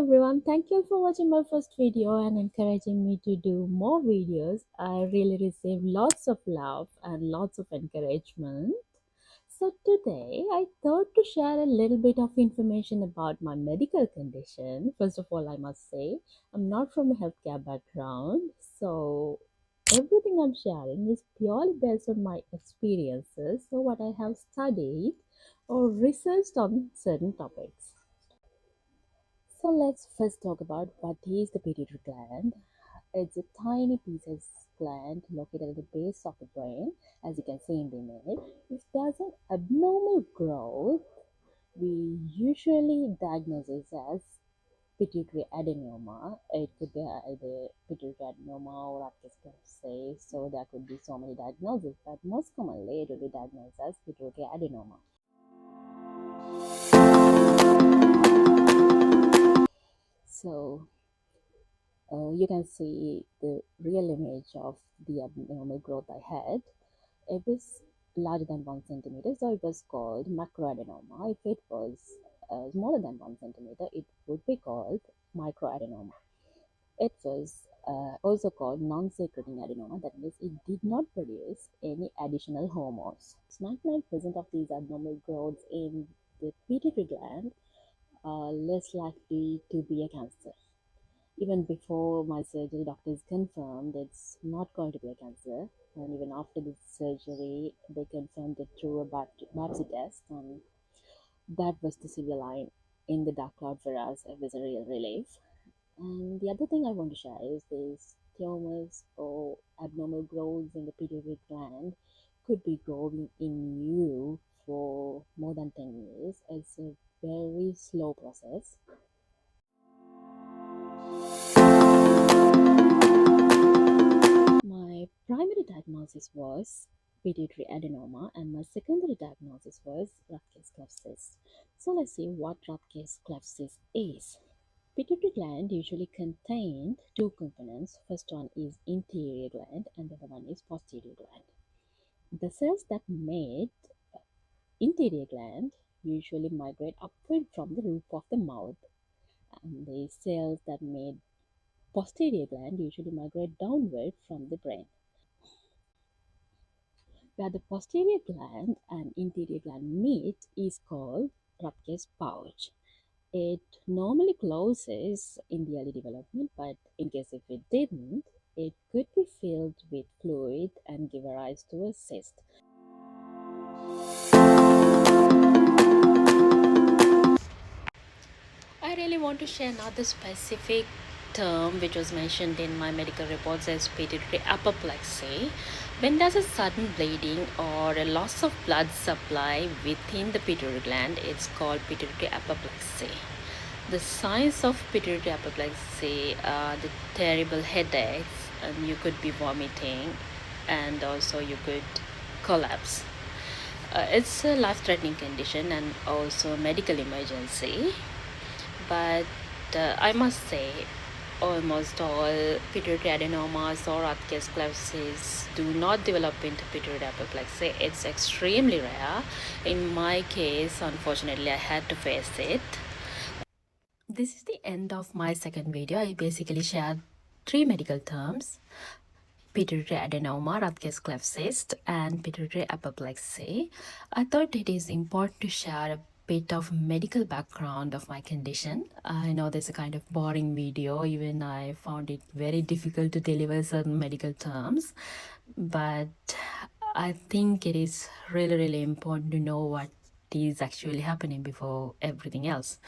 everyone, thank you for watching my first video and encouraging me to do more videos. I really received lots of love and lots of encouragement. So today I thought to share a little bit of information about my medical condition. First of all, I must say I'm not from a healthcare background, so everything I'm sharing is purely based on my experiences, so what I have studied or researched on certain topics. So let's first talk about what is the pituitary gland. It's a tiny piece of gland located at the base of the brain, as you can see in the image. If there's an abnormal growth, we usually diagnose it as pituitary adenoma. It could be either pituitary adenoma or sCleftCyst. So there could be so many diagnoses, but most commonly it will be diagnosed as pituitary adenoma. So you can see the real image of the abnormal growth I had. It was larger than 1 centimeter, so it was called macroadenoma. If it was smaller than 1 centimeter, it would be called microadenoma. It was also called non-secreting adenoma. That means it did not produce any additional hormones. 99% of these abnormal growths in the pituitary gland are less likely to be a cancer. Even before my surgery, doctors confirmed it's not going to be a cancer. And even after the surgery, they confirmed it through a biopsy test. And that was the silver line in the dark cloud for us. It was a real relief. And the other thing I want to share is these tumors or abnormal growths in the pituitary gland could be growing in you for more than 10 years. It's a very slow process. My primary diagnosis was pituitary adenoma and my secondary diagnosis was sCleftCyst. So let's see what sCleftCyst is. Pituitary gland usually contains two components. First one is interior gland and the other one is posterior gland. The cells that made interior gland usually migrate upward from the roof of the mouth, and the cells that made posterior gland usually migrate downward from the brain. Where the posterior gland and interior gland meet is called Rutgers pouch. It normally closes in the early development, but in case if it didn't, it could be filled with fluid and give rise to a cyst. I really want to share another specific term which was mentioned in my medical reports as pituitary apoplexy. When there's a sudden bleeding or a loss of blood supply within the pituitary gland, it's called pituitary apoplexy. The signs of pituitary apoplexy are the terrible headaches, and you could be vomiting, and also you could collapse. It's a life-threatening condition and also a medical emergency. But I must say, almost all pituitary adenomas or sCleftCyst do not develop into pituitary apoplexy. It's extremely rare. In my case, unfortunately, I had to face it. This is the end of my second video. I basically shared three medical terms: pituitary adenoma, sCleftCyst, and pituitary apoplexy. I thought it is important to share a bit of medical background of my condition. I know this is a kind of boring video. Even I found it very difficult to deliver certain medical terms, but I think it is really important to know what is actually happening before everything else.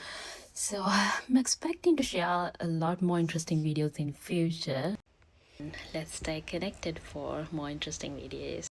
So I'm expecting to share a lot more interesting videos in future. Let's stay connected for more interesting videos.